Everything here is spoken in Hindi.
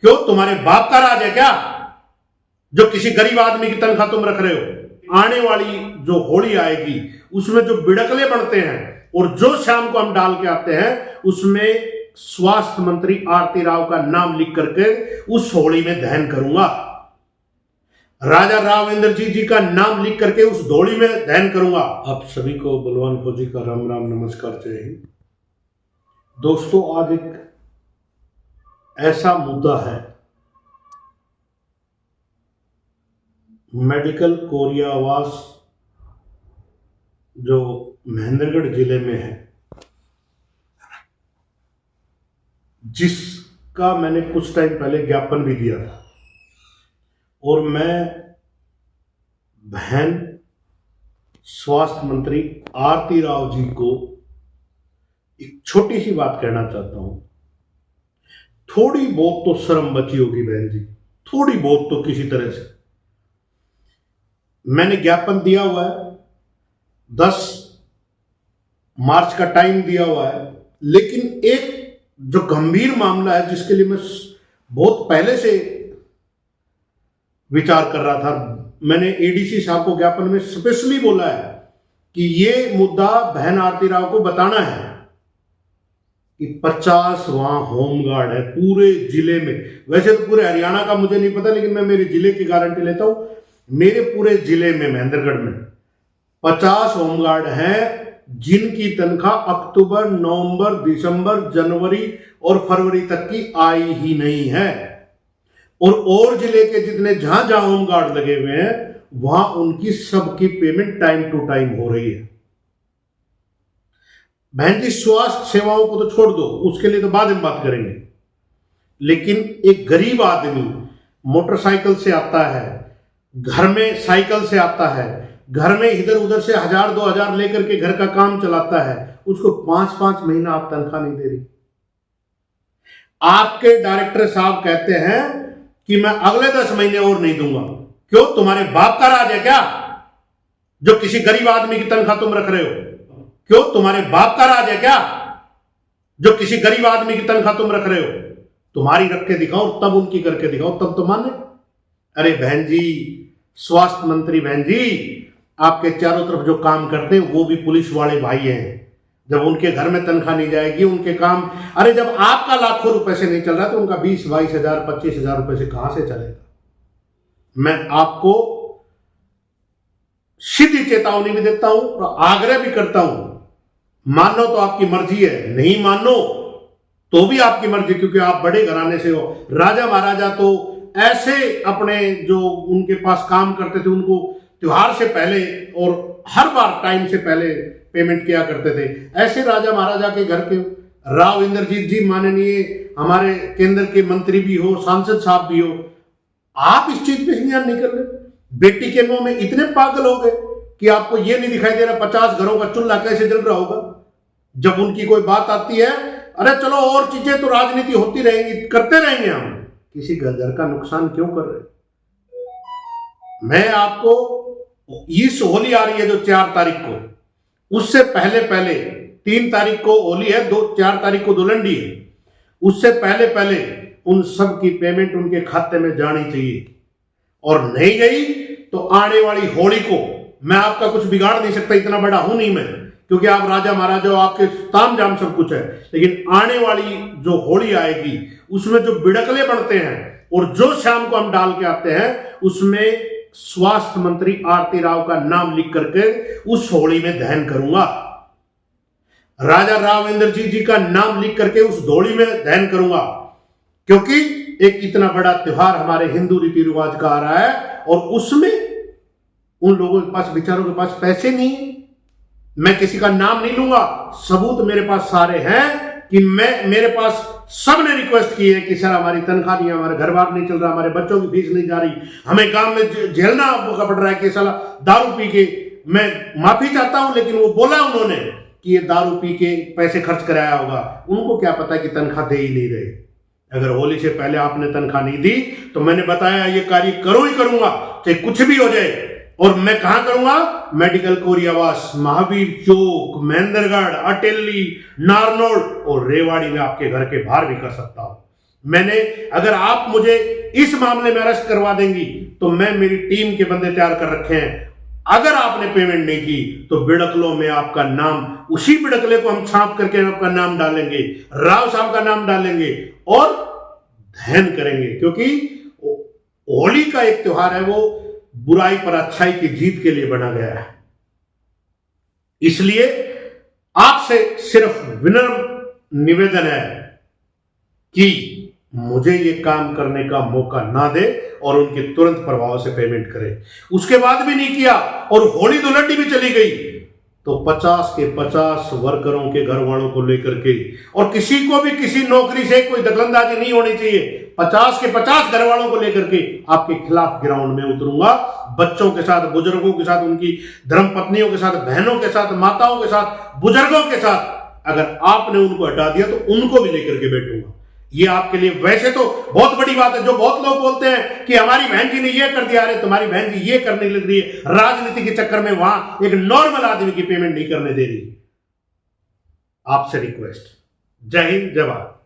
क्यों तुम्हारे बाप का राज है क्या जो किसी गरीब आदमी की तनख्वाह तुम रख रहे हो? आने वाली जो होली आएगी उसमें जो बिड़कले बनते हैं और जो शाम को हम डाल के आते हैं उसमें स्वास्थ्य मंत्री आरती राव का नाम लिख करके उस होली में दहन करूंगा। राजा राव इंद्रजीत जी का नाम लिख करके उस होली में दहन करूंगा। आप सभी को बलवान फौजी का राम राम नमस्कार, जय हिंद। दोस्तों, आज एक ऐसा मुद्दा है, मेडिकल कोरिया आवास जो महेंद्रगढ़ जिले में है, जिसका मैंने कुछ टाइम पहले ज्ञापन भी दिया था। और मैं बहन स्वास्थ्य मंत्री आरती राव जी को एक छोटी सी बात कहना चाहता हूं। थोड़ी बहुत तो शर्म बची होगी बहन जी, थोड़ी बहुत तो किसी तरह से। मैंने ज्ञापन दिया हुआ है, 10 मार्च का टाइम दिया हुआ है, लेकिन एक जो गंभीर मामला है जिसके लिए मैं बहुत पहले से विचार कर रहा था, मैंने एडीसी साहब को ज्ञापन में स्पेशली बोला है कि ये मुद्दा बहन आरती राव को बताना है कि 50 वहां होमगार्ड है पूरे जिले में। वैसे तो पूरे हरियाणा का मुझे नहीं पता, लेकिन मैं मेरे जिले की गारंटी लेता हूं। मेरे पूरे जिले में महेंद्रगढ़ में 50 होमगार्ड हैं जिनकी तनख्वाह अक्टूबर, नवंबर, दिसंबर, जनवरी और फरवरी तक की आई ही नहीं है। और जिले के जितने जहां जहां होमगार्ड लगे हुए हैं वहां उनकी सबकी पेमेंट टाइम टू टाइम हो रही है। बहन जी, स्वास्थ्य सेवाओं को तो छोड़ दो, उसके लिए तो बाद में बात करेंगे, लेकिन एक गरीब आदमी मोटरसाइकिल से आता है, घर में साइकिल से आता है, घर में इधर उधर से 1000-2000 लेकर के घर का काम चलाता है, उसको 5-5 महीना आप तनख्वाह नहीं दे रही। आपके डायरेक्टर साहब कहते हैं कि मैं अगले 10 महीने और नहीं दूंगा। क्यों तुम्हारे बाप का राज है क्या जो किसी गरीब आदमी की तनख्वाह तुम रख रहे हो? क्यों तुम्हारे बाप का राज है क्या जो किसी गरीब आदमी की तनख्वाह तुम रख रहे हो? तुम्हारी रख के दिखाओ, तब उनकी करके दिखाओ, तब तो माने। अरे बहन जी, स्वास्थ्य मंत्री बहन जी, आपके चारों तरफ जो काम करते हैं वो भी पुलिस वाले भाई हैं। जब उनके घर में तनख्वाह नहीं जाएगी, उनके काम, अरे जब आपका लाखों रुपए से नहीं चल रहा तो उनका 20-22 हजार 25 हजार रुपए से कहां से चलेगा? मैं आपको सीधी चेतावनी भी देता हूं और आग्रह भी करता हूं, मानो तो आपकी मर्जी है, नहीं मानो तो भी आपकी मर्जी, क्योंकि आप बड़े घराने से हो। राजा महाराजा तो ऐसे अपने जो उनके पास काम करते थे उनको त्योहार से पहले और हर बार टाइम से पहले पेमेंट किया करते थे। ऐसे राजा महाराजा के घर के राव इंद्रजीत जी, माननीय हमारे केंद्र के मंत्री भी हो, सांसद साहब भी हो, आप इस चीज पे ध्यान नहीं कर रहे। बेटी के मुंह में इतने पागल हो गए कि आपको ये नहीं दिखाई दे रहा 50 घरों का चूल्हा कैसे जल रहा होगा। जब उनकी कोई बात आती है, अरे चलो और चीजें तो राजनीति होती रहेंगी, करते रहेंगे, हम किसी घर का नुकसान क्यों कर रहे? मैं आपको इस होली आ रही है जो 4 तारीख को, उससे पहले 3 तारीख को होली है, 4 तारीख को धुलंडी है, उससे पहले उन सब की पेमेंट उनके खाते में जानी चाहिए। और नहीं गई तो आने वाली होली को मैं आपका कुछ बिगाड़ नहीं सकता, इतना बड़ा हूं नहीं मैं, क्योंकि आप राजा महाराजा हो, आपके ताम जाम सब कुछ है, लेकिन आने वाली जो होली आएगी उसमें जो बिड़कले बनते हैं और जो शाम को हम डाल के आते हैं उसमें स्वास्थ्य मंत्री आरती राव का नाम लिख करके उस होली में दहन करूंगा। राजा राव इंद्रजीत जी का नाम लिख करके उस होली में दहन करूंगा, क्योंकि एक इतना बड़ा त्योहार हमारे हिंदू रीति रिवाज का आ रहा है और उसमें उन लोगों के पास, बेचारों के पास पैसे नहीं। मैं किसी का नाम नहीं लूंगा, सबूत मेरे पास सारे हैं कि मेरे पास सबने रिक्वेस्ट की है कि सर हमारी तनख्वाह नहीं, हमारे घर बार नहीं चल रहा, हमारे बच्चों की फीस नहीं जा रही, हमें काम में झेलना पड़ रहा है कि साला दारू पी के, मैं माफी चाहता हूं, लेकिन वो बोला उन्होंने कि ये दारू पी के पैसे खर्च कराया होगा। उनको क्या पता कि तनख्वाह दे ही नहीं रहे। अगर होली से पहले आपने तनख्वाह नहीं दी तो मैंने बताया ये कार्य करो ही करूंगा, चाहे कुछ भी हो जाए। और मैं कहां करूंगा? मेडिकल कोरिया आवास, महावीर चौक, महेंद्रगढ़, अटेली, नारनौल और रेवाड़ी में आपके घर के बाहर भी कर सकता हूं। मैंने, अगर आप मुझे इस मामले में अरेस्ट करवा देंगी तो मैं, मेरी टीम के बंदे तैयार कर रखे हैं, अगर आपने पेमेंट नहीं की तो बिड़कलों में आपका नाम, उसी बिड़कले को हम छाप करके आपका नाम डालेंगे, राव साहब का नाम डालेंगे और दहन करेंगे। क्योंकि होली का एक त्योहार है, वो बुराई पर अच्छाई की जीत के लिए बना गया है। इसलिए आपसे सिर्फ विनम्र निवेदन है कि मुझे ये काम करने का मौका ना दे और उनके तुरंत प्रभाव से पेमेंट करे। उसके बाद भी नहीं किया और होली धुलंडी भी चली गई तो 50 के 50 वर्करों के घर वालों को लेकर के, और किसी को भी किसी नौकरी से कोई दखलंदाजी नहीं होनी चाहिए, 50 के 50 घर वालों को लेकर के आपके खिलाफ ग्राउंड में उतरूंगा। बच्चों के साथ, बुजुर्गों के साथ, उनकी धर्मपत्नियों के साथ, बहनों के साथ, माताओं के साथ, बुजुर्गों के साथ, अगर आपने उनको हटा दिया तो उनको भी लेकर के बैठूंगा। ये आपके लिए वैसे तो बहुत बड़ी बात है। जो बहुत लोग बोलते हैं कि हमारी बहन जी ने ये कर दिया, अरे तुम्हारी बहन जी ये करने लग रही है, राजनीति के चक्कर में वहां एक नॉर्मल आदमी की पेमेंट नहीं करने दे रही। आपसे रिक्वेस्ट। जय हिंद, जय भारत।